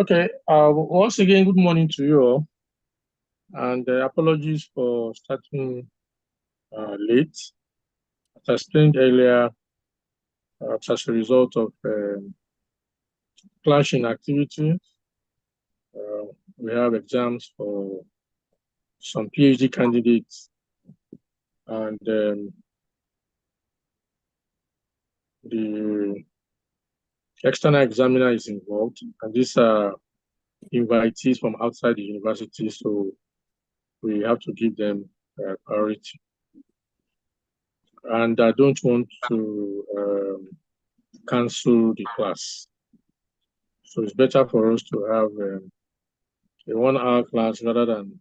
Okay. Once again, good morning to you all, and apologies for starting late. As I explained earlier, as a result of clashing activities, we have exams for some PhD candidates, and the external examiner is involved, and these are invitees from outside the university, so we have to give them priority. And I don't want to cancel the class. So it's better for us to have a 1 hour class rather than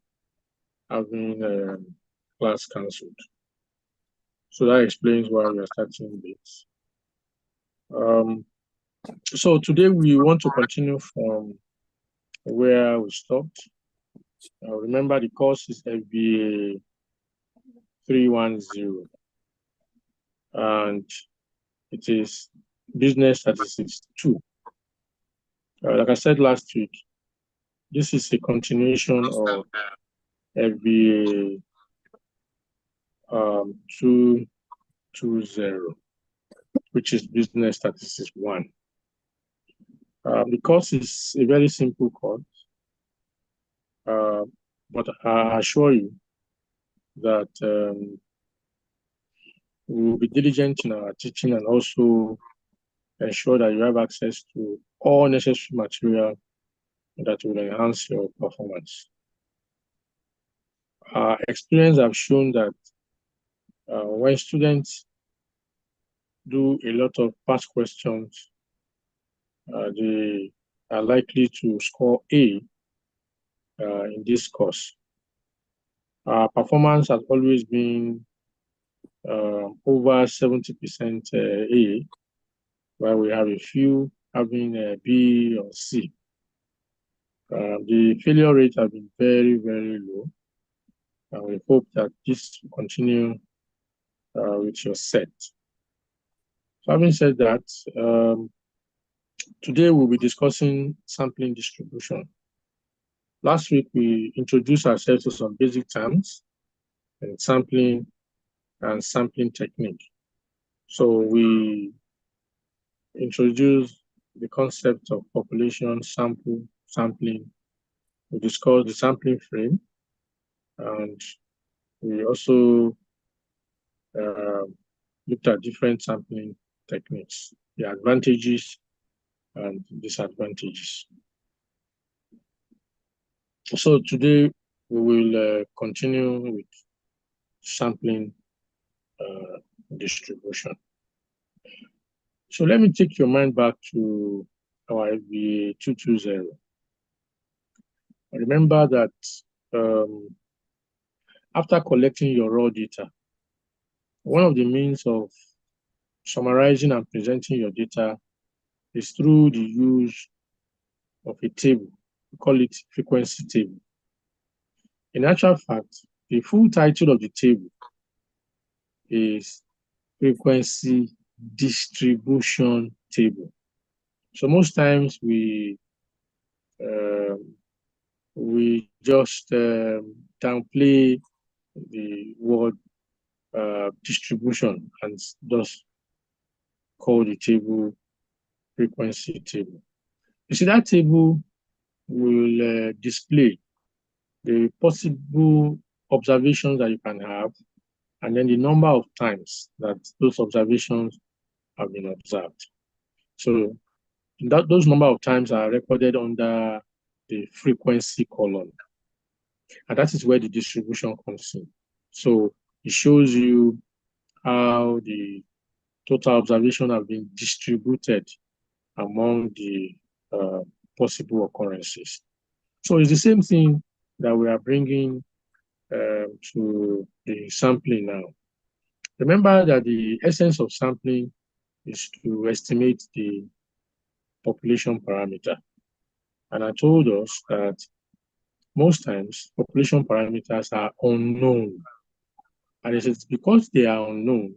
having class cancelled. So that explains why we are starting this. So today we want to continue from where we stopped. Remember, the course is FBA 310, and it is Business Statistics 2. Like I said last week, this is a continuation of FBA 220, which is Business Statistics 1. The course is a very simple course, but I assure you that we will be diligent in our teaching and also ensure that you have access to all necessary material that will enhance your performance. Our experience have shown that when students do a lot of past questions, they are likely to score A in this course. Our performance has always been over 70% A, while we have a few having a B or C. The failure rate has been very, very low, and we hope that this will continue with your set. So having said that, today we'll be discussing sampling distribution. Last week, we introduced ourselves to some basic terms and sampling technique. So we introduced the concept of population sampling. We discussed the sampling frame, and we also looked at different sampling techniques, the advantages and disadvantages. So today we will continue with sampling distribution. So let me take your mind back to our FBA 220. Remember that after collecting your raw data, one of the means of summarizing and presenting your data is through the use of a table. We call it frequency table. In actual fact, the full title of the table is frequency distribution table. So most times we just downplay the word distribution and thus call the table frequency table. You see, that table will display the possible observations that you can have, and then the number of times that those observations have been observed. So those number of times are recorded under the frequency column, and that is where the distribution comes in. So it shows you how the total observation have been distributed among the possible occurrences. So it's the same thing that we are bringing to the sampling now. Remember that the essence of sampling is to estimate the population parameter. And I told us that most times population parameters are unknown. And it's because they are unknown,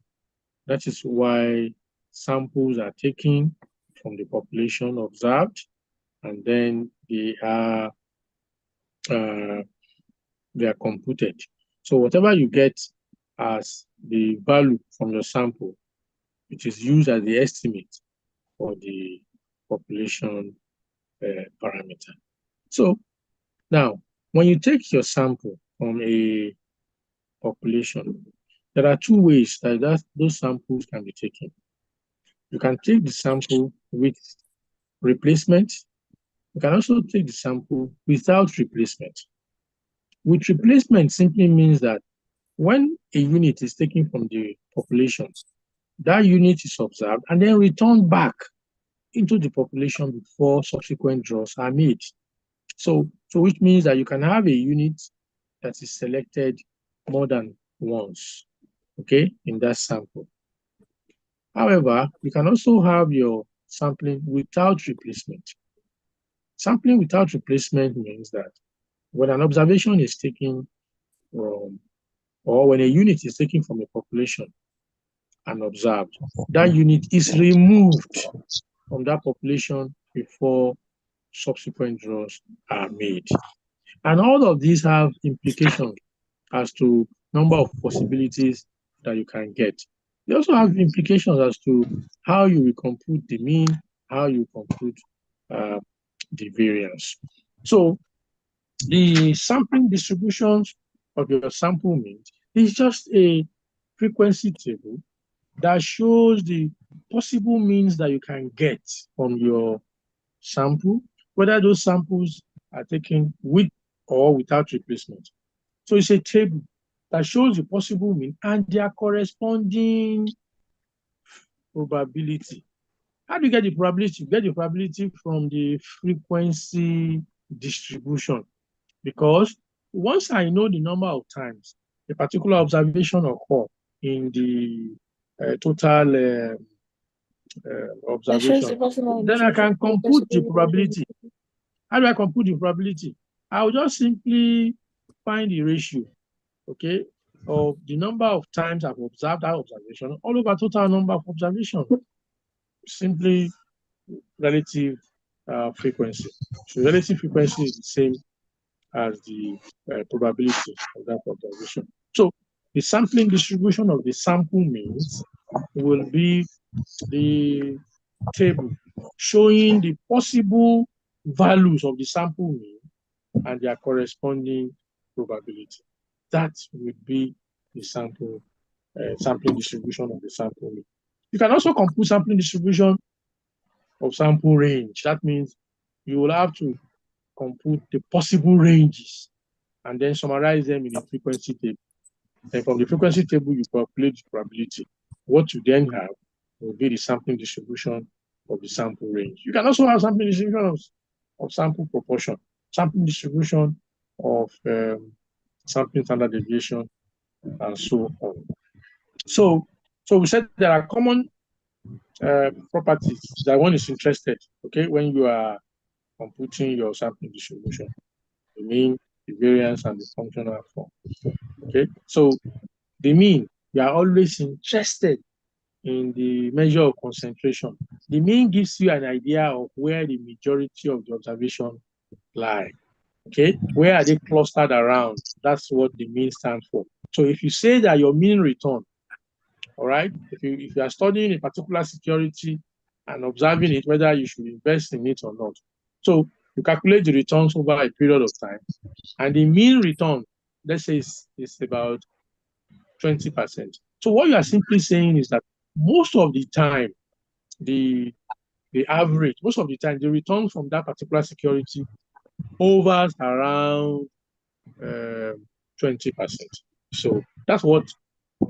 that is why samples are taken from the population observed and then they are computed. So whatever you get as the value from your sample, it is used as the estimate for the population parameter. So now, when you take your sample from a population, there are two ways that those samples can be taken. You can take the sample with replacement. You can also take the sample without replacement. With replacement simply means that when a unit is taken from the population, that unit is observed and then returned back into the population before subsequent draws are made. So which means that you can have a unit that is selected more than once, okay, in that sample. However, you can also have your sampling without replacement. Sampling without replacement means that when an observation is taken from, or when a unit is taken from a population and observed, that unit is removed from that population before subsequent draws are made. And all of these have implications as to number of possibilities that you can get. They also have implications as to how you will compute the mean, how you compute the variance. So the sampling distributions of your sample means is just a frequency table that shows the possible means that you can get from your sample, whether those samples are taken with or without replacement. So it's a table that shows the possible mean and their corresponding probability. How do you get the probability? You get the probability from the frequency distribution, because once I know the number of times a particular observation occurs in the total observation, then I can compute the probability. How do I compute the probability? I will just simply find the ratio, okay, of the number of times I've observed that observation all over total number of observations, simply relative frequency. So relative frequency is the same as the probability of that observation. So the sampling distribution of the sample means will be the table showing the possible values of the sample mean and their corresponding probability. That would be the sampling distribution of the sample mean. You can also compute sampling distribution of sample range. That means you will have to compute the possible ranges and then summarize them in a frequency table. And from the frequency table, you calculate the probability. What you then have will be the sampling distribution of the sample range. You can also have sampling distribution of sample proportion, sampling distribution of sampling standard deviation, and so on. So we said there are common properties that one is interested, okay, when you are computing your sampling distribution, the mean, the variance, and the functional form. Okay, so the mean, we are always interested in the measure of concentration. The mean gives you an idea of where the majority of the observation lie. Okay, where are they clustered around? That's what the mean stands for. So if you say that your mean return, all right, if you are studying a particular security and observing it, whether you should invest in it or not. So you calculate the returns over a period of time, and the mean return, let's say, is about 20%. So what you are simply saying is that most of the time, the average, most of the time, the return from that particular security hovers around 20%. So that's what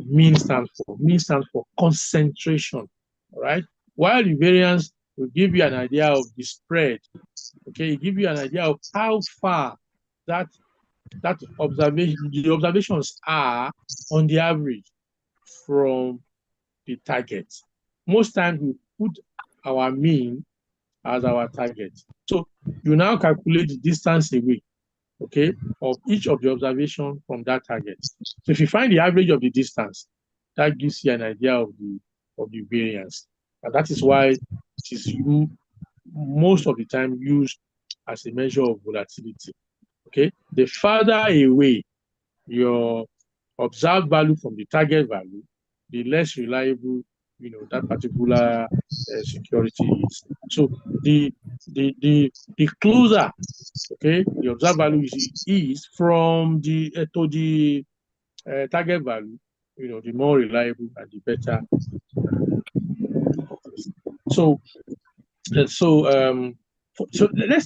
mean stands for. Mean stands for concentration, all right? While the variance will give you an idea of the spread, okay, give you an idea of how far that observation, the observations are on the average from the target. Most times we put our mean as our target. So you now calculate the distance away, okay, of each of the observations from that target. So if you find the average of the distance, that gives you an idea of the variance. And that is why it is you most of the time used as a measure of volatility. Okay, the farther away your observed value from the target value, the less reliable, that particular security is. So the closer, okay, the observed value is from the to the target value, the more reliable and the better. So let's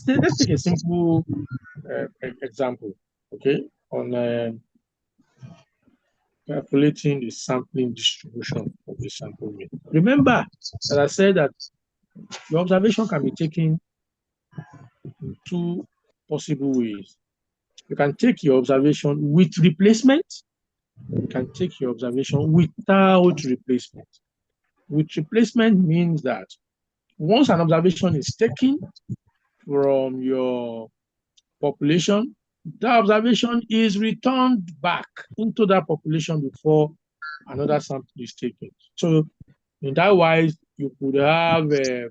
take a simple example, okay, on calculating the sampling distribution of the sample mean. Remember that I said that your observation can be taken in two possible ways. You can take your observation with replacement. You can take your observation without replacement. With replacement means that once an observation is taken from your population, that observation is returned back into that population before another sample is taken. So in that wise, you could have a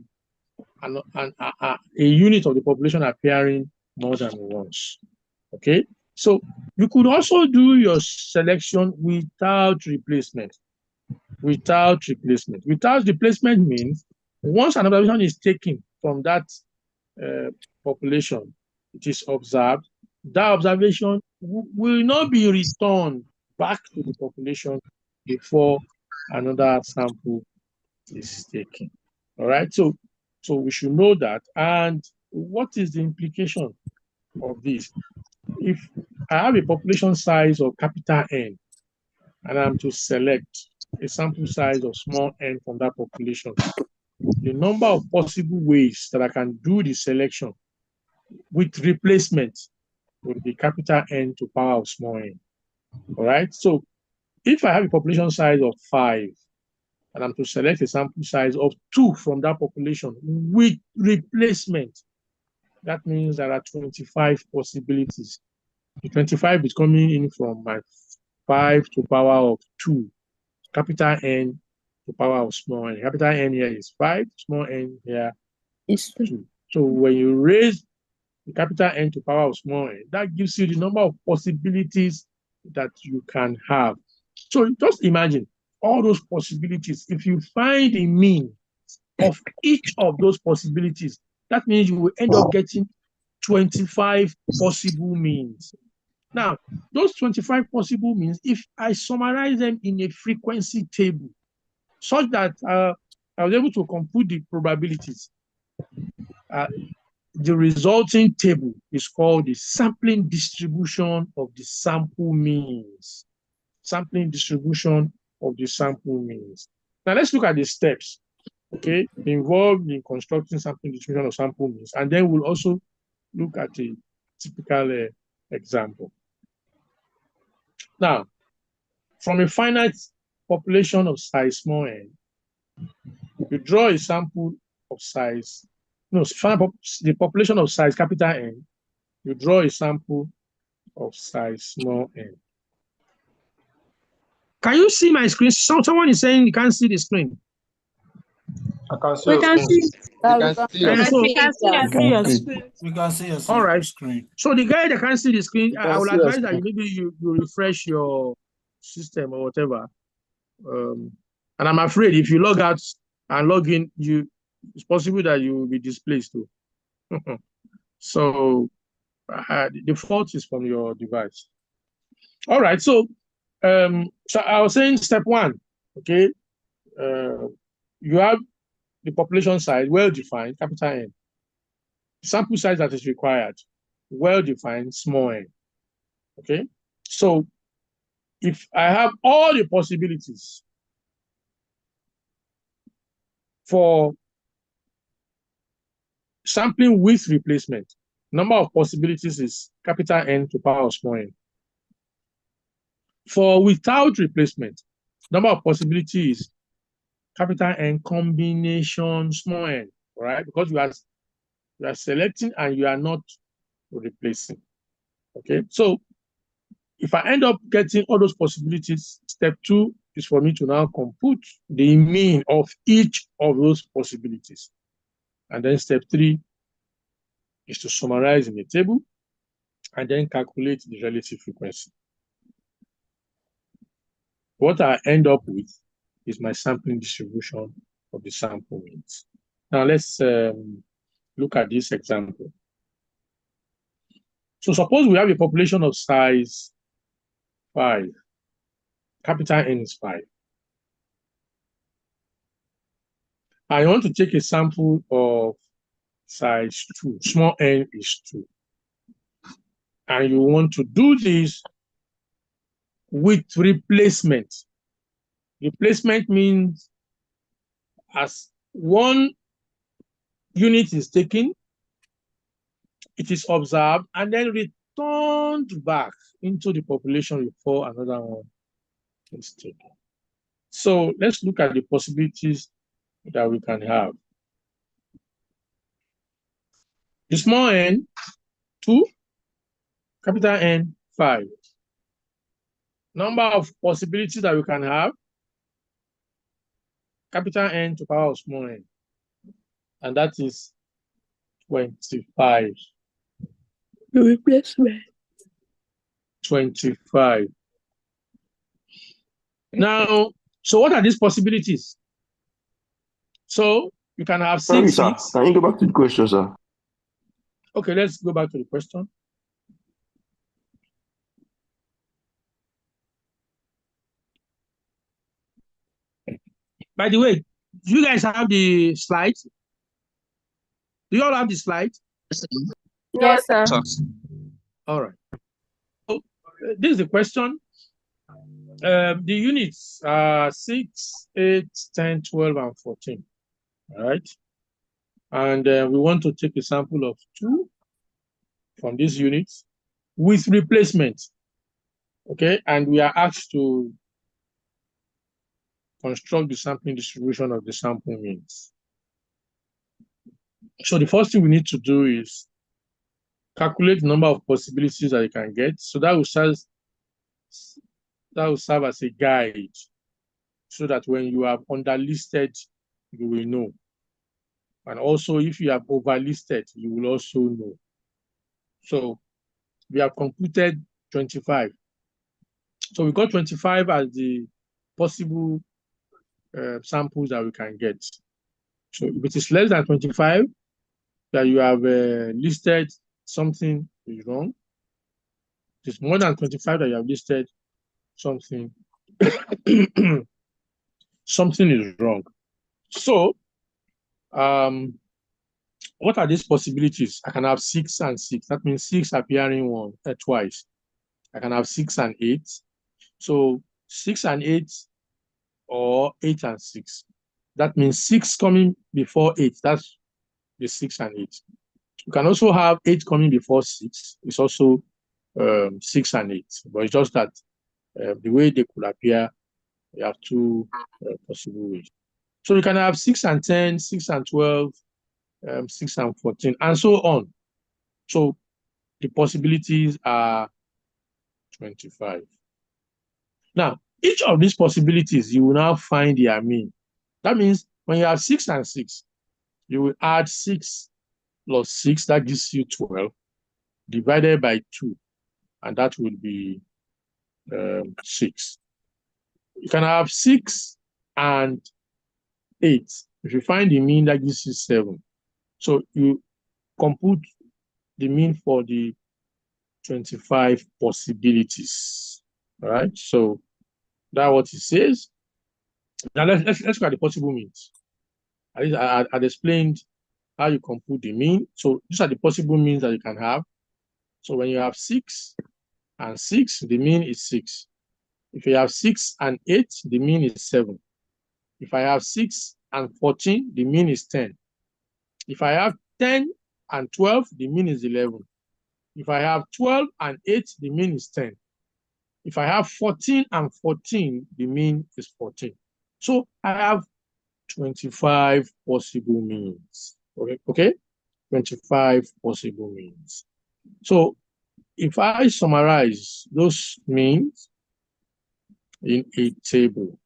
unit of the population appearing more than once. Okay, so you could also do your selection without replacement. Without replacement means once an observation is taken from that population, it is observed, that observation will not be returned back to the population before another sample is taken. All right, so we should know that. And what is the implication of this? If I have a population size of capital N and I'm to select a sample size of small n from that population, the number of possible ways that I can do the selection with replacement would be capital N to power of small n. All right, so if I have a population size of 5 and I'm to select a sample size of 2 from that population with replacement, that means there are 25 possibilities. The 25 is coming in from my 5 to power of 2, capital N to power of small n. Capital N here is 5, small n here is 2. So when you raise the capital N to power of small n, that gives you the number of possibilities that you can have. So just imagine all those possibilities. If you find a mean of each of those possibilities, that means you will end up getting 25 possible means. Now, those 25 possible means, if I summarize them in a frequency table, such that I was able to compute the probabilities, the resulting table is called the sampling distribution of the sample means. Sampling distribution of the sample means. Now, let's look at the steps, okay, involved in constructing sampling distribution of sample means, and then we'll also look at a typical example. Now, from a finite population of size small n, you draw a sample of size, the population of size capital N, you draw a sample of size small n. Can you see my screen? Someone is saying you can't see the screen. I can see. We can see your screen. All right. So the guy that can't see the screen, I will advise that maybe you refresh your system or whatever. And I'm afraid if you log out and log in, it's possible that you will be displaced too. So the fault is from your device. All right. So I was saying step 1. Okay. You have the population size well defined, capital N. Sample size that is required, well defined, small n. Okay. So if I have all the possibilities for sampling with replacement, number of possibilities is capital N to power of small n. For without replacement, number of possibilities is capital N combination small n, right? Because you are selecting and you are not replacing. Okay, so if I end up getting all those possibilities, step 2 is for me to now compute the mean of each of those possibilities. And then step 3 is to summarize in the table and then calculate the relative frequency. What I end up with is my sampling distribution of the sample means. Now let's look at this example. So suppose we have a population of size 5. Capital N is 5. I want to take a sample of size 2. Small n is 2. And you want to do this with replacement. Replacement means as one unit is taken, it is observed and then returned back into the population before another one is taken. So let's look at the possibilities that we can have. The small n, 2, capital N, 5. Number of possibilities that we can have, capital N to power of small n, and that is 25. The replacement. 25. Now, so what are these possibilities? So you can have 6. Sorry, sir. Can you go back to the question, sir? Okay, let's go back to the question. By the way, do you guys have the slides? Do you all have the slides? Yes, sir. All right. So, this is the question. The units are 6, 8, 10, 12, and 14. All right. And we want to take a sample of 2 from these units with replacement. Okay. And we are asked to construct the sampling distribution of the sample means. So the first thing we need to do is calculate the number of possibilities that you can get. So that will serve as a guide so that when you have underlisted, you will know. And also if you have overlisted, you will also know. So we have computed 25. So we got 25 as the possible samples that we can get. So if it is less than 25 that you have listed, something is wrong. If it's more than 25 that you have listed, something something is wrong. So what are these possibilities? I can have 6 and 6. That means 6 appearing twice. I can have 6 and 8. So 6 and 8 or 8 and 6. That means 6 coming before 8. That's the 6 and 8. You can also have 8 coming before 6. It's also 6 and 8. But it's just that the way they could appear, you have 2 possible ways. So you can have 6 and 10, 6 and 12, 6 and 14, and so on. So the possibilities are 25. Now, each of these possibilities, you will now find their mean. That means when you have 6 and 6, you will add 6 plus 6, that gives you 12, divided by 2, and that will be 6. You can have 6 and 8. If you find the mean, that gives you 7. So you compute the mean for the 25 possibilities. All right. So that's what it says. Now let's look at the possible means. I'd explained how you compute the mean. So these are the possible means that you can have. So when you have 6 and 6, the mean is 6. If you have 6 and 8, the mean is 7. If I have 6 and 14, the mean is 10. If I have 10 and 12, the mean is 11. If I have 12 and 8, the mean is 10. If I have 14 and 14, the mean is 14. So I have 25 possible means. Okay? 25 possible means. So if I summarize those means in a table,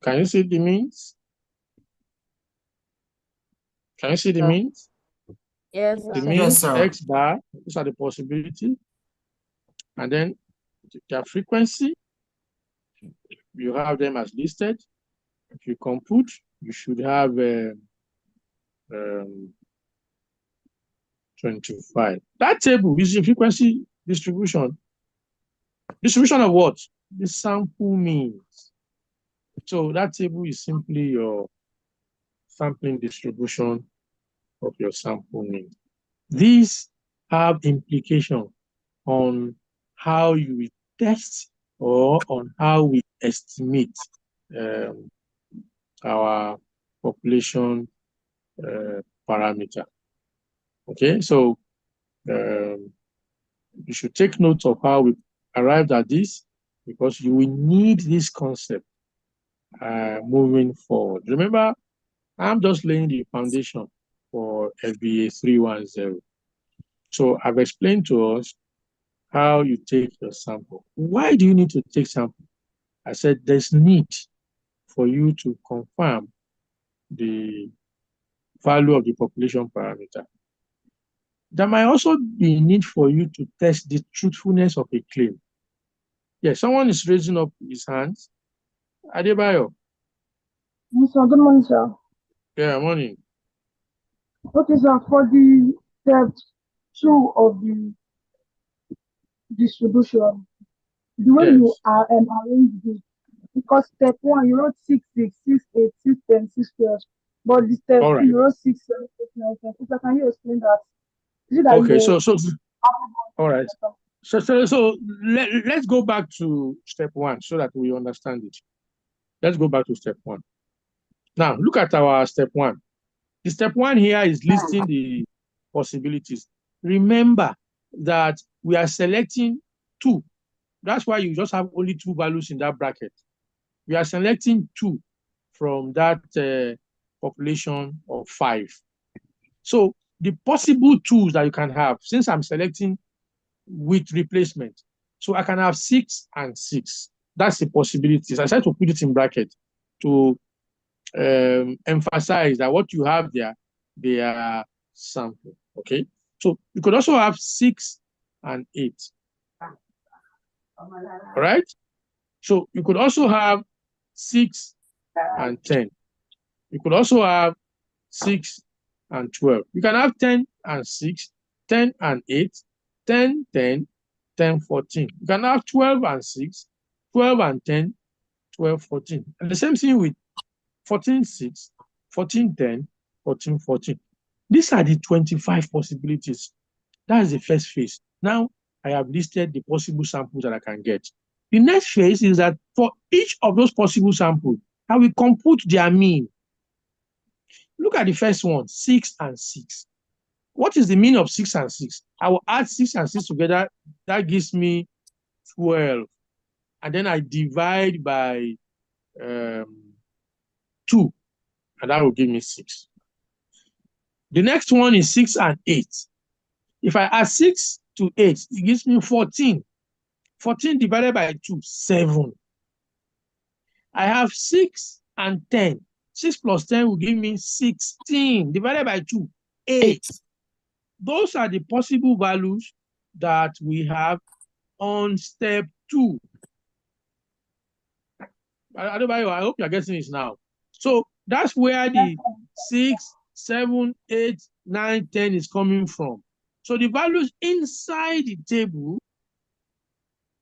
can you see the means? Can you see the means? Yes, The sir. means, Yes, sir. X bar, these are the possibility. And then their frequency, you have them as listed. If you compute, you should have 25. That table is the frequency distribution. Distribution of what? The sample means. So that table is simply your sampling distribution of your sample mean. These have implication on how you will test or on how we estimate our population parameter. Okay, so you should take note of how we arrived at this, because you will need this concept moving forward. Remember, I'm just laying the foundation for FBA 310. So I've explained to us how you take your sample. Why do you need to take sample? I said there's need for you to confirm the value of the population parameter. There might also be need for you to test the truthfulness of a claim. Yes, someone is raising up his hands. Adebayo. Yes, sir. Good morning, sir. Yeah, morning. Okay, sir. For the step 2 of the distribution, the way you are arranged it, because step 1 you wrote 6, 6, 6, 8, 6, 10, 6, 12, but the step 2 you wrote 6, 7, 8, 9, 10. So can you explain that? Is it that Okay, so all right. So let's go back to step 1 so that we understand it. Let's go back to step 1. Now, look at our step 1. The step 1 here is listing the possibilities. Remember that we are selecting 2. That's why you just have only 2 values in that bracket. We are selecting 2 from that population of 5. So the possible tools that you can have, since I'm selecting with replacement, so I can have 6 and 6. That's the possibilities. I try to put it in bracket to emphasize that what you have there, they are sample. Okay, so you could also have 6 and 8. All right, so you could also have 6 and 10. You could also have 6 and 12. You can have 10 and 6, 10 and 8, 10, 10, 10, 14. You can have 12 and 6, 12 and 10, 12, 14. And the same thing with 14, 6, 14, 10, 14, 14. These are the 25 possibilities. That is the first phase. Now, I have listed the possible samples that I can get. The next phase is that for each of those possible samples, I will compute their mean. Look at the first one, 6 and 6. What is the mean of 6 and 6? I will add 6 and 6 together. That gives me 12. And then I divide by 2. And that will give me 6. The next one is 6 and 8. If I add 6 to 8, it gives me 14. 14 divided by 2, 7. I have 6 and 10. 6 plus 10 will give me 16. Divided by 2, 8. Those are the possible values that we have on step 2. I hope you're getting this now. So that's where the 6, 7, 8, 9, 10 is coming from. So the values inside the table,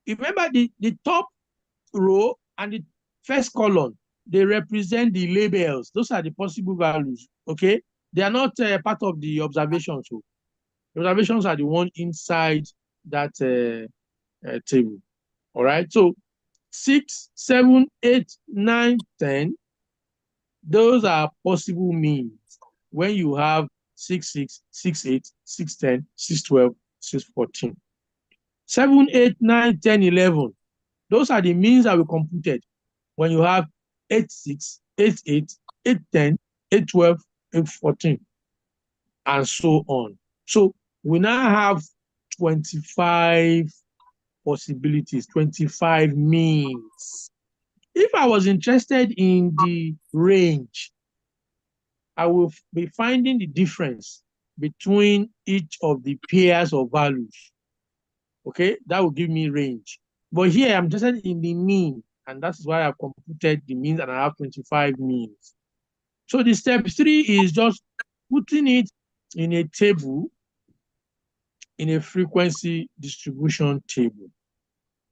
remember the top row and the first column, they represent the labels. Those are the possible values, okay? They are not part of the observations. So the observations are the one inside that table, all right? So 6, 7, 8, 9, 10, those are possible means when you have 6, 6, 6, 8, 6, 10, 6, 12, 6, 14. 7, 8, 9, 10, 11. Those are the means that we computed when you have 8, 6, 8, 8, 8, 10, 8, 12, 8, 14, and so on. So we now have 25 possibilities, 25 means. If I was interested in the range, I will be finding the difference between each of the pairs of values. Okay, that will give me range. But here I'm just in the mean, and that's why I've computed the means and I have 25 means. So the step 3 is just putting it in a table, in a frequency distribution table,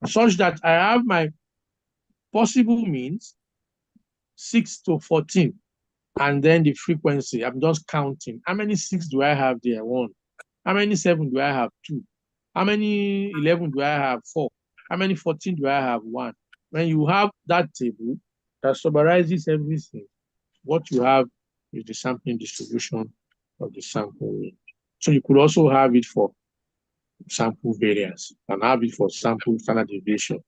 such that I have my possible means 6 to 14, and then the frequency. I'm just counting. How many 6 do I have there? 1. How many 7 do I have? 2. How many 11 do I have? 4. How many 14 do I have? 1. When you have that table that summarizes everything, what you have is the sampling distribution of the sample range. So you could also have it for sample variance and have it for sample standard deviation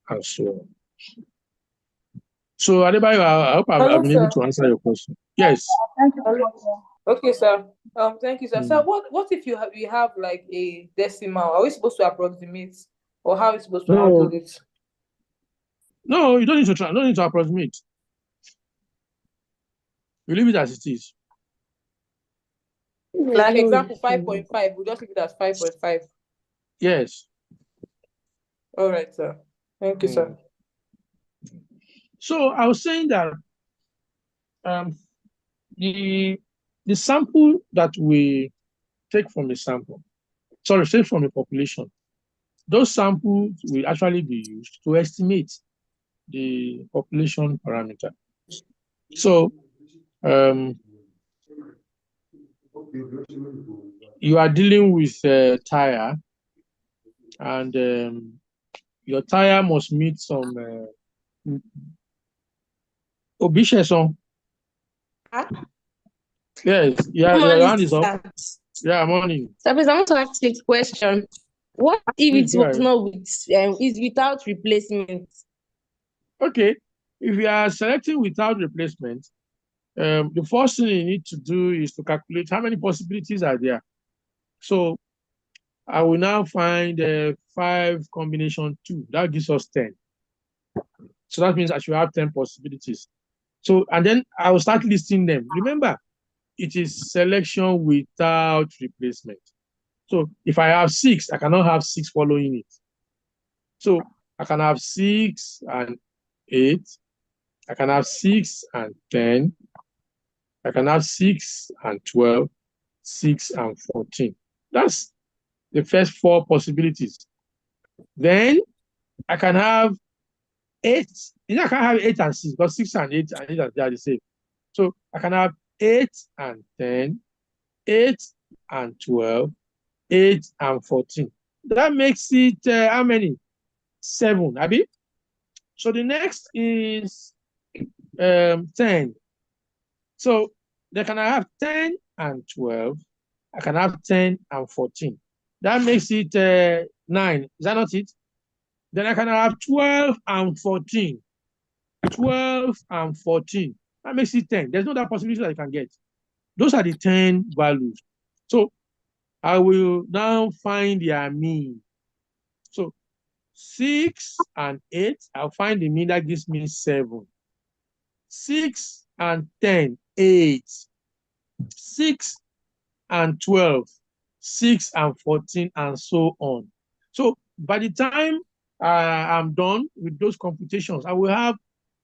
and so on. So Adebayo, I hope I've been able to answer your question. Yes. Thank you very much, sir. Okay, sir. Thank you, sir. So what if we have like a decimal? Are we supposed to approximate, or how are we supposed to handle it? No, you don't need to try. No need to approximate. You leave it as it is. Like example 5.5, we just leave it as 5.5. Yes. All right, sir. Thank you, sir. So I was saying that the sample that we take from a population, those samples will actually be used to estimate the population parameter. So you are dealing with a tire, and your tire must meet some obligation. Yes, yeah, your hand is up. Yeah, morning. So please, I want to ask you a question. What if it was not with is without replacement? Okay, if you are selecting without replacement, the first thing you need to do is to calculate how many possibilities are there. So I will now find 5 combination 2. That gives us 10. So that means I should have 10 possibilities. So, and then I will start listing them. Remember, it is selection without replacement. So if I have 6, I cannot have 6 following it. So I can have 6 and 8. I can have 6 and 10. I can have 6 and 12, 6 and 14. That's the first 4 possibilities. Then I can have 8. I can have 8 and 6, because 6 and 8 they are the same. So I can have 8 and 10, 8 and 12, 8 and 14. That makes it how many? 7, Abi? So the next is 10. So they can have 10 and 12. I can have 10 and 14. That makes it 9. Is that not it? Then I can have 12 and 14. 12 and 14. That makes it 10. There's no other possibility that I can get. Those are the 10 values. So I will now find their mean. So 6 and 8, I'll find the mean. That gives me 7. 6 and 10, 8. 6 and 12, 6 and 14, and so on. So by the time I'm done with those computations, I will have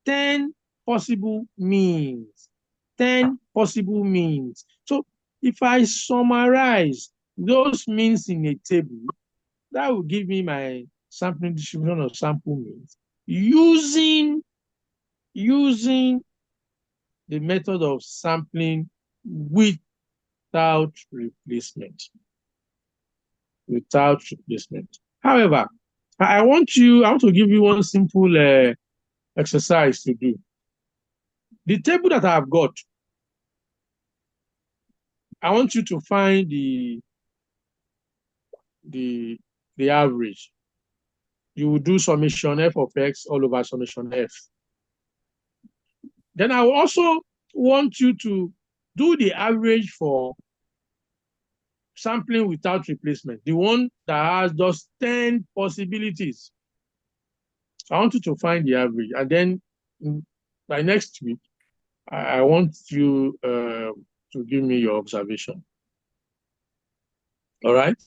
10 possible means. 10 possible means. So if I summarize those means in a table, that will give me my sampling distribution of sample means using the method of sampling without replacement. Without replacement. However, I want to give you one simple exercise to do. The table that I've got, I want you to find the average. You will do summation f of x all over summation f. Then I will also want you to do the average for sampling without replacement, the one that has just 10 possibilities. I want you to find the average, and then by next week, I want you to give me your observation. All right?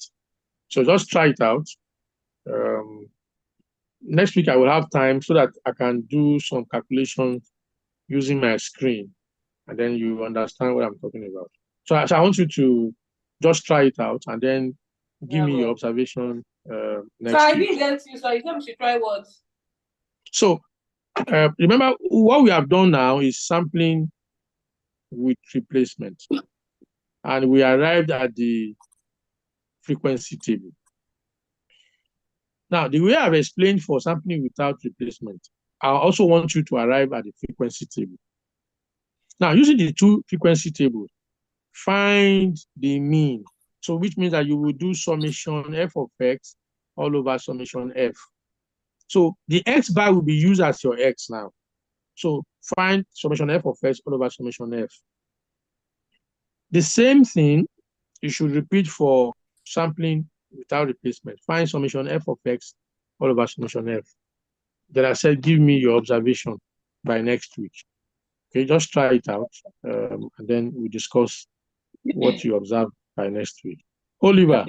So just try it out. Next week, I will have time so that I can do some calculations using my screen, and then you understand what I'm talking about. So I want you to just try it out and then give me your observation next So I week. didn't get you, so you said we should try what? So remember, what we have done now is sampling with replacement, and we arrived at the frequency table. Now, the way I've explained for sampling without replacement, I also want you to arrive at the frequency table. Now, using the two frequency tables, find the mean. So which means that you will do summation f of x all over summation f. So the x bar will be used as your x now. So find summation f of x all over summation f. The same thing you should repeat for sampling without replacement. Find summation f of x all over summation f. Then I said, give me your observation by next week. Okay, just try it out, and then we discuss what you observe by next week. Oliver.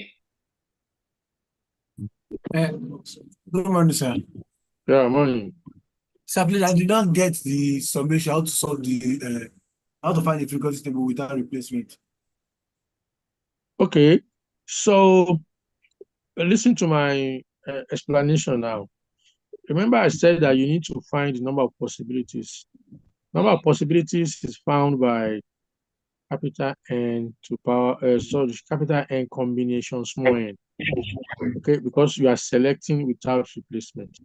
Good morning, sir. Yeah, morning. Sir, please, I did not get the summation, how to solve the, how to find the frequency table without replacement. Okay, so listen to my explanation now. Remember I said that you need to find the number of possibilities. Number of possibilities is found by capital N to power, capital N combination small n. Okay, because you are selecting without replacement.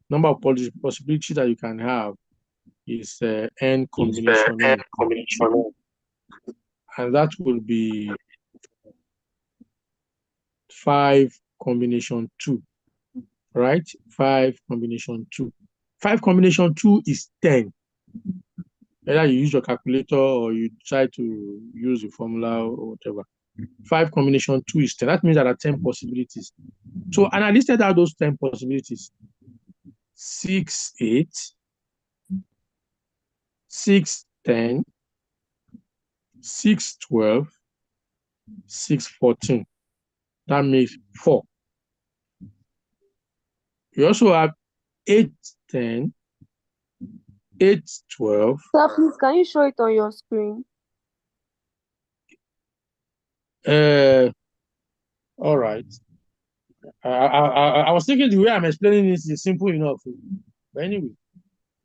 Number of possibilities that you can have is N combination N. And that will be 5 combination 2, right? 5 combination 2. 5 combination 2 is 10. Either you use your calculator or you try to use the formula or whatever. 5 combination 2 is 10. That means there are 10 possibilities. So, and I listed out those 10 possibilities. 6, 8, 6, 10, 6, 12, 6, 14. That makes 4. You also have 8, 10, 8, 12. Sir, please, can you show it on your screen? All right. I was thinking the way I'm explaining this is simple enough. But anyway,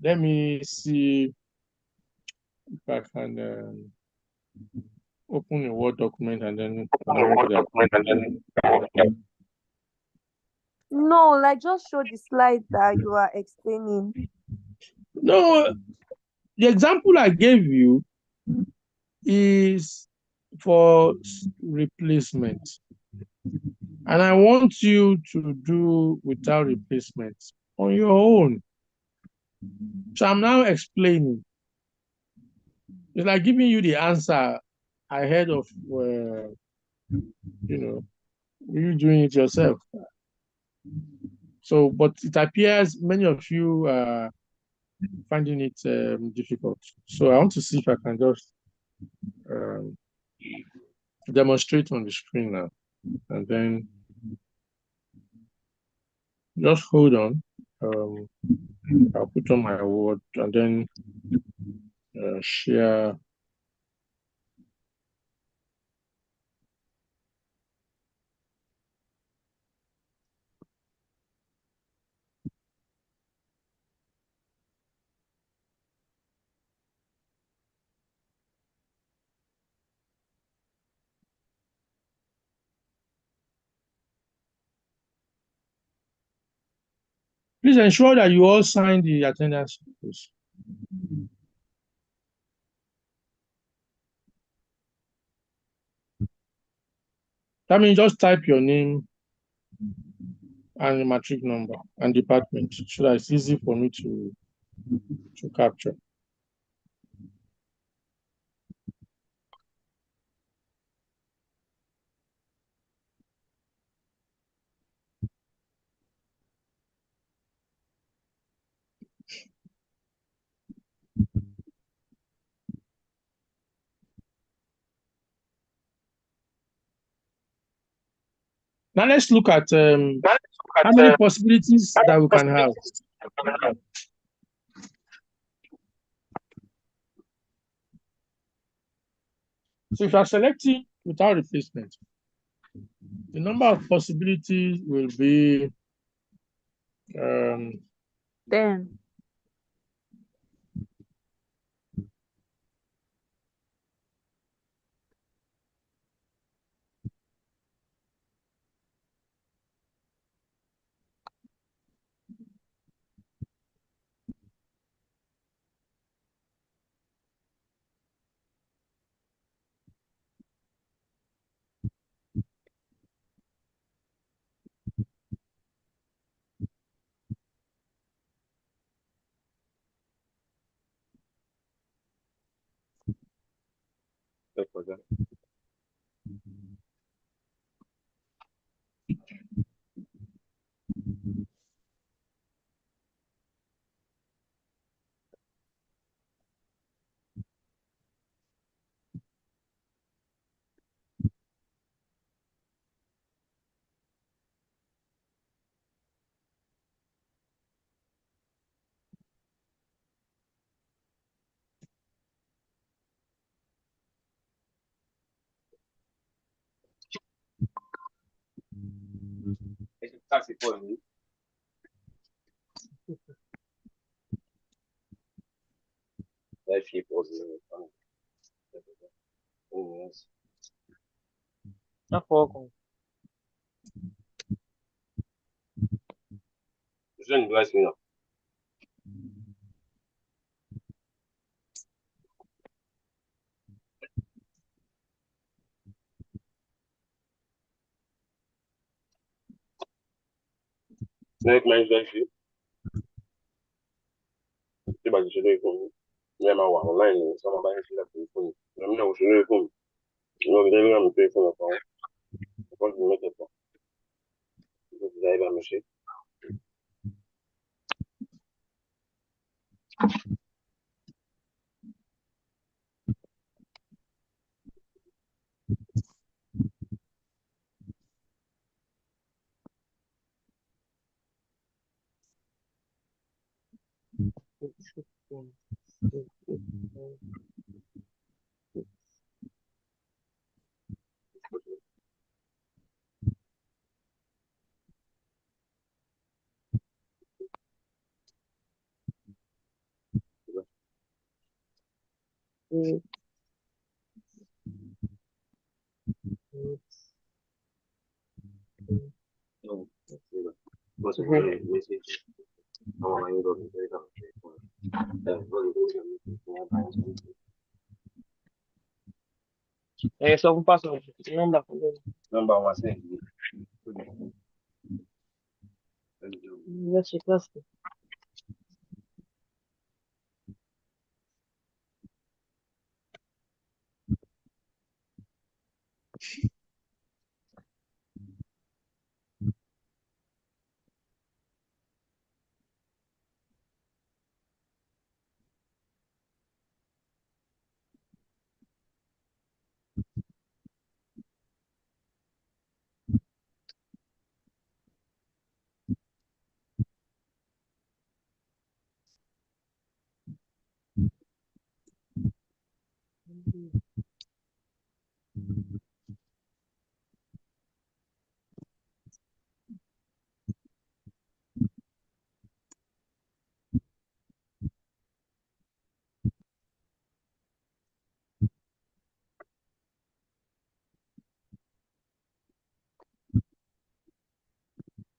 let me see if I can open a Word document and then No, like just show the slide that you are explaining. No, the example I gave you is for replacement. And I want you to do without replacement on your own. So I'm now explaining. It's like giving you the answer ahead of, you doing it yourself. So, but it appears many of you are finding it difficult. So I want to see if I can just demonstrate on the screen now. And then just hold on. I'll put on my Word and then share. Please ensure that you all sign the attendance sheet. That means just type your name and the matric number and department so that it's easy for me to capture. Now let's look at how many possibilities that we can have. So if you are selecting without replacement, the number of possibilities will be 10.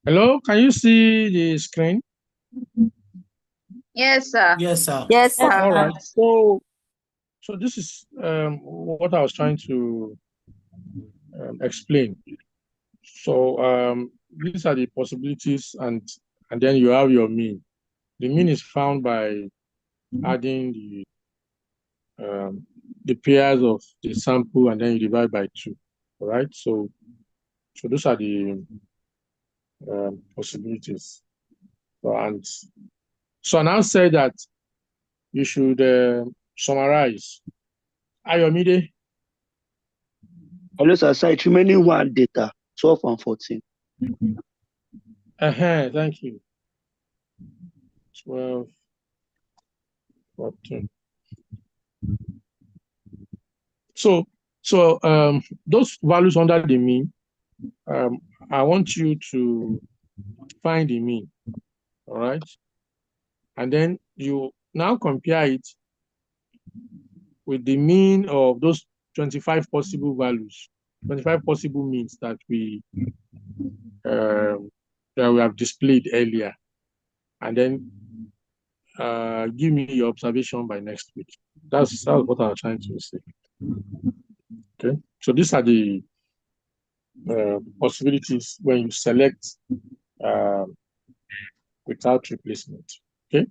Hello, can you see the screen? Yes, sir. Yes, sir. Yes, sir. All right. So this is what I was trying to explain. So these are the possibilities, and then you have your mean. The mean is found by adding the pairs of the sample, and then you divide by 2. All right. So those are the possibilities. So I now say that you should summarize. Ayomide. Hello, sir. Site remaining one data. 12 and 14. Thank you. 12, 14. So those values under the mean, I want you to find the mean, all right? And then you now compare it with the mean of those 25 possible values, 25 possible means that we have displayed earlier. And then give me your observation by next week. That's what I'm trying to say. Okay, so these are the possibilities when you select without replacement. Okay,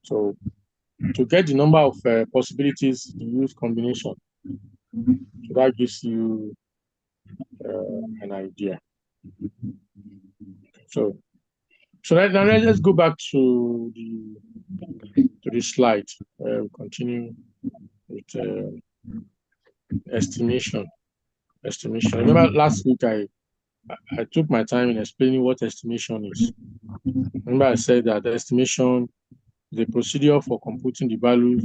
so to get the number of possibilities, you use combination. So that gives you an idea. So now let's go back to the slide. We'll continue with estimation. Remember last week I took my time in explaining what estimation is. Remember I said that estimation is the procedure for computing the value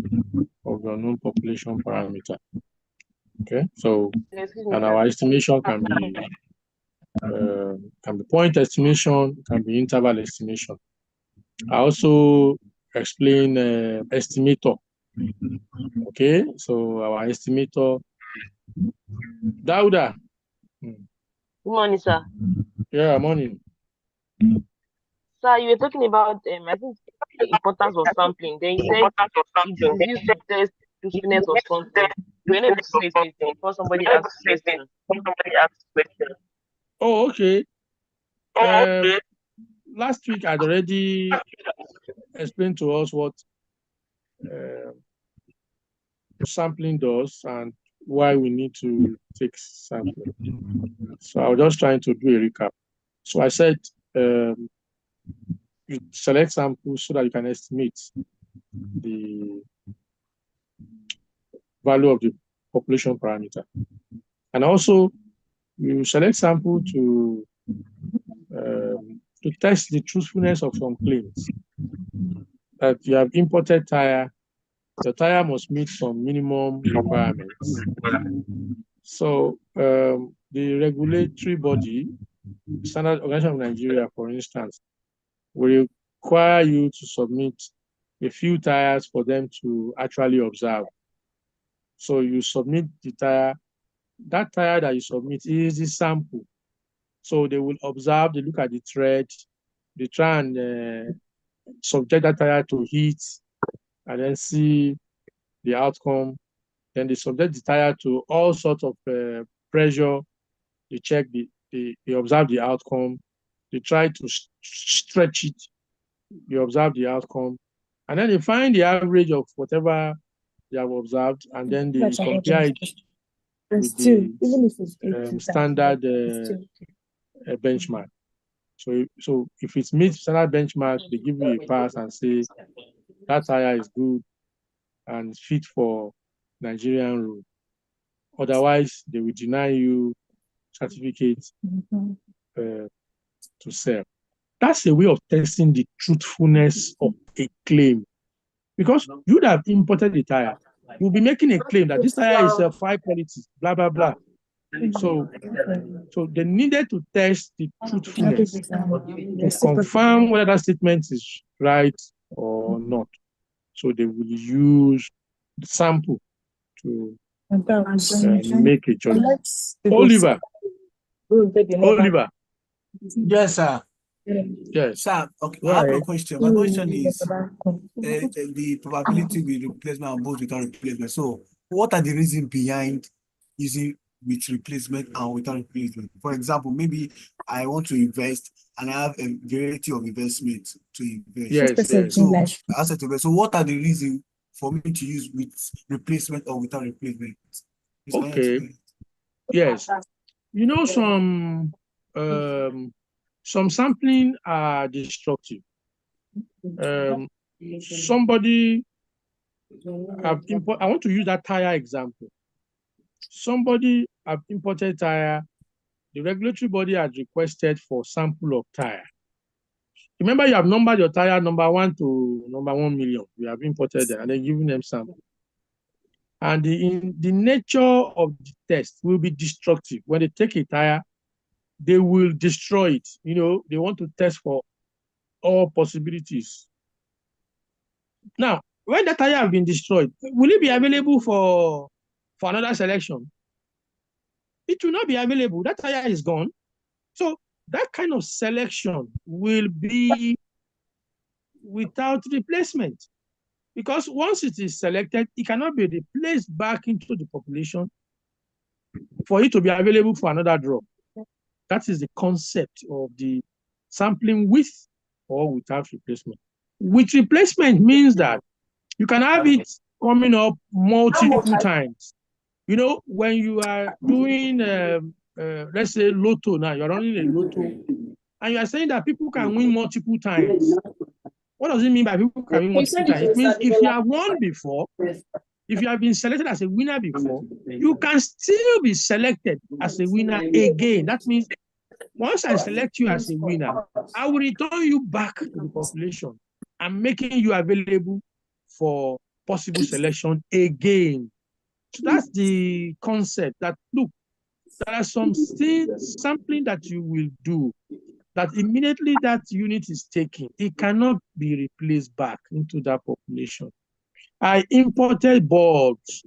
of the unknown population parameter. Okay, so and our estimation can be point estimation, can be interval estimation. I also explain estimator. Okay, so our estimator, Dauda. Good morning, sir. Yeah, morning. Sir, you were talking about I think the importance of sampling. Then you said it's used to test usefulness of something. You were able to say it before somebody asks question. Oh, okay. Last week I'd already explained to us what sampling does and why we need to take sampling. So I was just trying to do a recap. So I said you select samples so that you can estimate the value of the population parameter. And also you select sample to test the truthfulness of some claims. That you have imported tire, the tire must meet some minimum requirements. So the regulatory body, Standard Organization of Nigeria, for instance, will require you to submit a few tires for them to actually observe. So you submit the tire. That tire that you submit is the sample. So they will observe, they look at the thread, they try and subject that tire to heat, and then see the outcome. Then they subject the tire to all sorts of pressure. They check, they observe the outcome. They try to stretch it. They observe the outcome. And then they find the average of whatever they have observed, and then they compare it with the standard benchmark. So if it meets standard benchmark, they give you a pass and say that tire is good and fit for Nigerian road. Otherwise, they will deny you certificate to sell. That's a way of testing the truthfulness of a claim. Because you would have imported the tire, you'll be making a claim that this tire is of high quality, blah, blah, blah. So they needed to test the truthfulness to confirm whether that statement is right or not. So they will use the sample to make a judgment. Oliver. Yes, sir. Yes. Sir, okay, I have a question. My question is the probability with replacement and both without replacement. So what are the reasons behind using with replacement and without replacement? For example, maybe I want to invest and I have a variety of investments to invest. Yes. So what are the reasons for me to use with replacement or without replacement? Okay. Yes. You know, some sampling are destructive. Somebody I want to use that tire example. Somebody have imported tire the regulatory body has requested for sample of tire. Remember, you have numbered your tire number 1 to number 1 million. You have imported them and then given them sample. And the nature of the test will be destructive. When they take a tire, they will destroy it. You know, they want to test for all possibilities. Now, when the tire has been destroyed, will it be available for another selection? It will not be available. That tire is gone. So that kind of selection will be without replacement. Because once it is selected, it cannot be replaced back into the population for it to be available for another drug. That is the concept of the sampling with or without replacement. With replacement means that you can have it coming up multiple times. You know, when you are doing, let's say, lotto now, you're running a lotto, and you are saying that people can win multiple times. What does it mean by people can win multiple times? It means if you have won before, if you have been selected as a winner before, you can still be selected as a winner again. That means once I select you as a winner, I will return you back to the population and making you available for possible selection again. So that's the concept that, look, there are some sampling that you will do that immediately that unit is taken, it cannot be replaced back into that population. I imported bulbs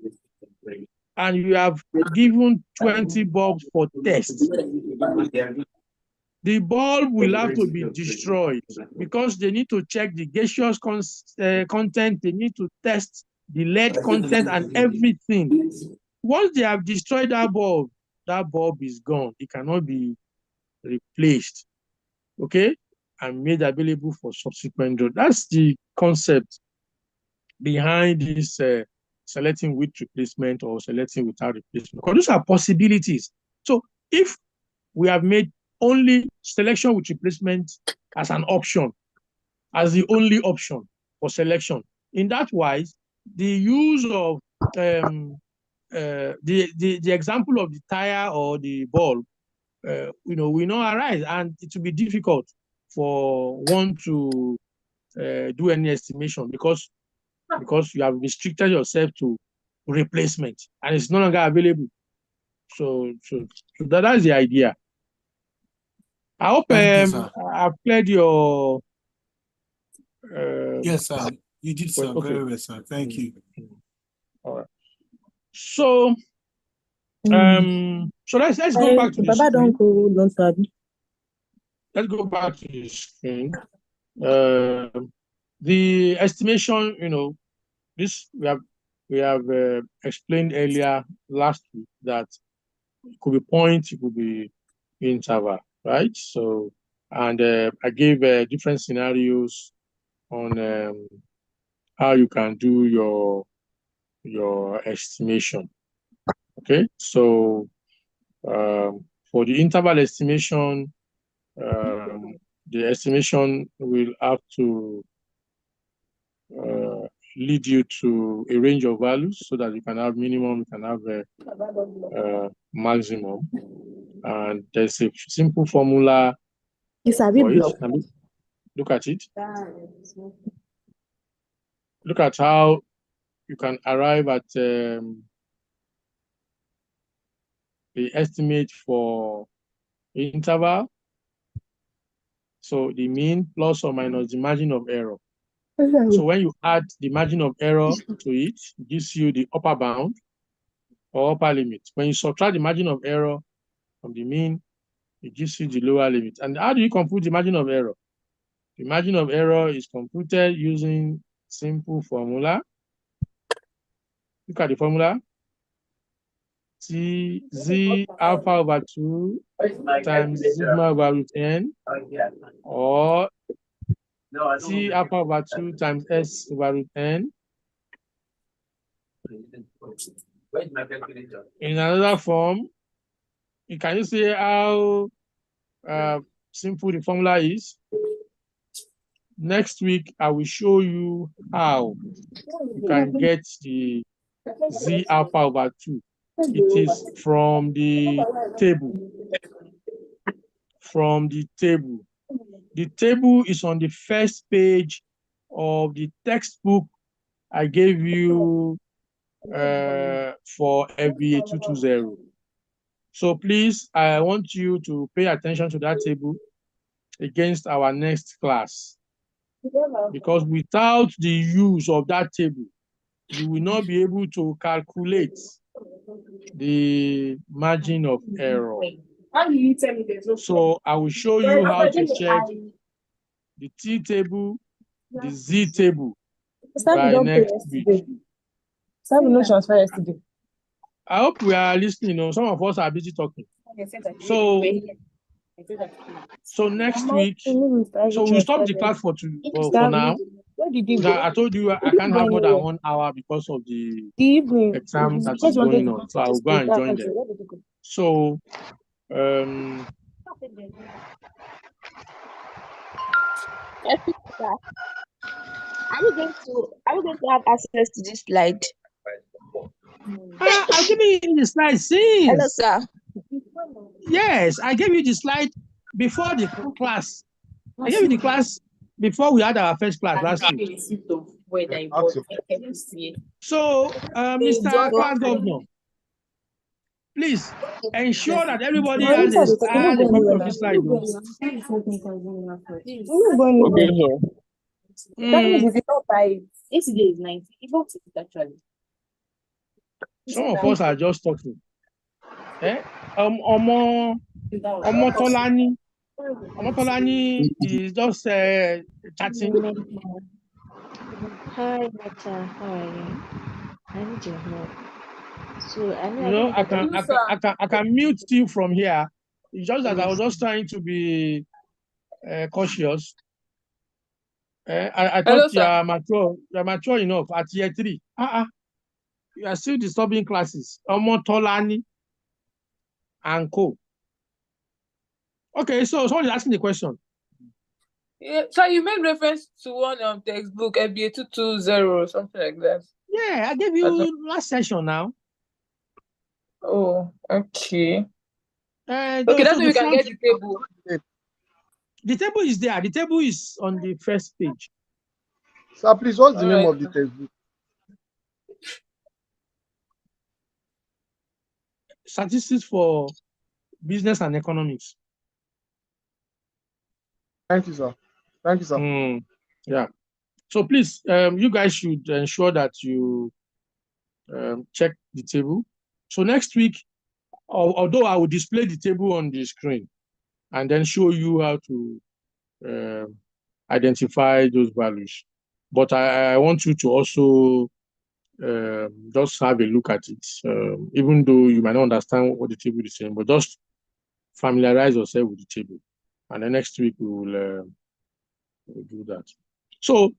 and you have given 20 bulbs for test. The bulb will have to be destroyed because they need to check the gaseous content, they need to test the lead content and everything. Once they have destroyed that bulb is gone. It cannot be replaced, okay, and made available for subsequent drugs. That's the concept behind this selecting with replacement or selecting without replacement. Because those are possibilities. So if we have made only selection with replacement as an option, as the only option for selection, in that wise, the use of the example of the tire or the bulb, will not arise, and it will be difficult for one to do any estimation because you have restricted yourself to replacement and it's no longer available. So that's the idea. I hope I've cleared your. Yes, sir. You did, sir. Okay. Very well, sir. Thank you. All right. So, so let's go back to the screen. Let's go back to the screen. The estimation, this we have explained earlier last week that it could be point, it could be interval, right? So, and I gave different scenarios on how you can do your estimation. Okay, so for the interval estimation, the estimation will have to lead you to a range of values so that you can have minimum, you can have a maximum. And there's a simple formula. It's a bit look at it. Look at how you can arrive at the estimate for interval. So the mean plus or minus the margin of error. So when you add the margin of error to it, it gives you the upper bound or upper limit. When you subtract the margin of error from the mean, it gives you the lower limit. And how do you compute the margin of error? The margin of error is computed using simple formula. Look at the formula. Z alpha over 2 times sigma over root n, or T alpha over 2 times S over root n. In another form, can you see how simple the formula is? Next week, I will show you how you can get the Z alpha over 2. It is from the table. from the table. The table is on the first page of the textbook I gave you for FBA 220. So please, I want you to pay attention to that table against our next class, because without the use of that table, you will not be able to calculate the margin of error. So I will show you how to check the T table, the Z table by next week. I hope we are listening. You know, some of us are busy talking. So next week, so we'll stop the class for now. I told you I can't have more than 1 hour because of the exam that is going on. So I'll go and join them. So Are we going to have access to this slide? I'll give you the slide since. Hello, sir. Yes, I gave you the slide before the class. I gave you the class before we had our first class last week. So, Mr. Class Governor, please ensure that everybody has a copy of this slide. Yesterday is 90. Actually. Some of us are just talking. Omotolani is just chatting. Hi, Mata. How are you? I need your help. So I can mute you from here. It's just that I was just trying to be cautious. I thought you are mature. You are mature enough at year 3. You are still disturbing classes. Omotolani and co. Okay, so someone is asking the question. Yeah, so you made reference to one textbook, FBA 220 or something like that. Yeah, I gave you last session now. Oh, okay. Okay, that's where we can get the table. The table is there. The table is on the first page. Sir, please, what's the name of the textbook? Statistics for Business and Economics. Thank you, sir. Thank you, sir. Yeah. So please, you guys should ensure that you check the table. So next week, although I will display the table on the screen and then show you how to identify those values. But I want you to also just have a look at it, even though you might not understand what the table is saying, but just familiarize yourself with the table. And then next week we will do that. So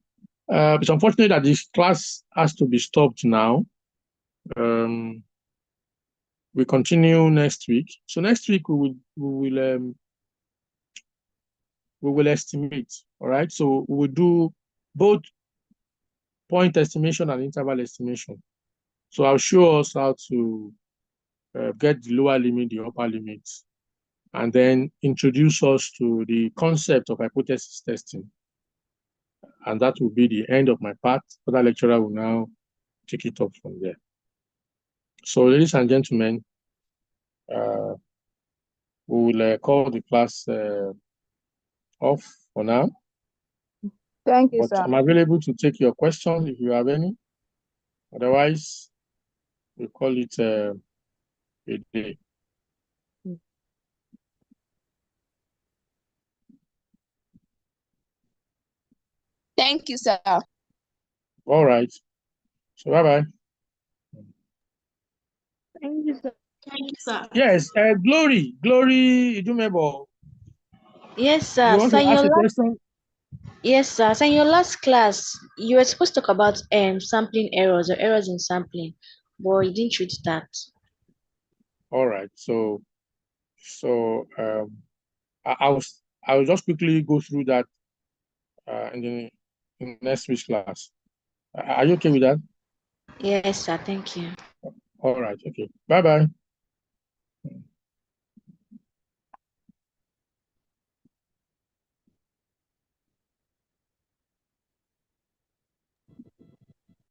it's unfortunate that this class has to be stopped now. We continue next week. So next week we will estimate. All right. So we will do both point estimation and interval estimation. So I'll show us how to get the lower limit, the upper limit, and then introduce us to the concept of hypothesis testing. And that will be the end of my part. Other lecturer will now take it up from there. So, ladies and gentlemen, we will call the class off for now. Thank you, sir. I'm available to take your questions if you have any. Otherwise, we call it a day. Thank you, sir. All right. So bye-bye. Thank you, sir. Thank you, sir. Yes, Glory Idumebo. Yes, sir. You want to ask a question? Yes, sir. So in your last class, you were supposed to talk about sampling errors or errors in sampling, but you didn't reach that. All right. So I'll just quickly go through that in next week's class. Are you okay with that? Yes, sir. Thank you. All right. Okay. Bye-bye.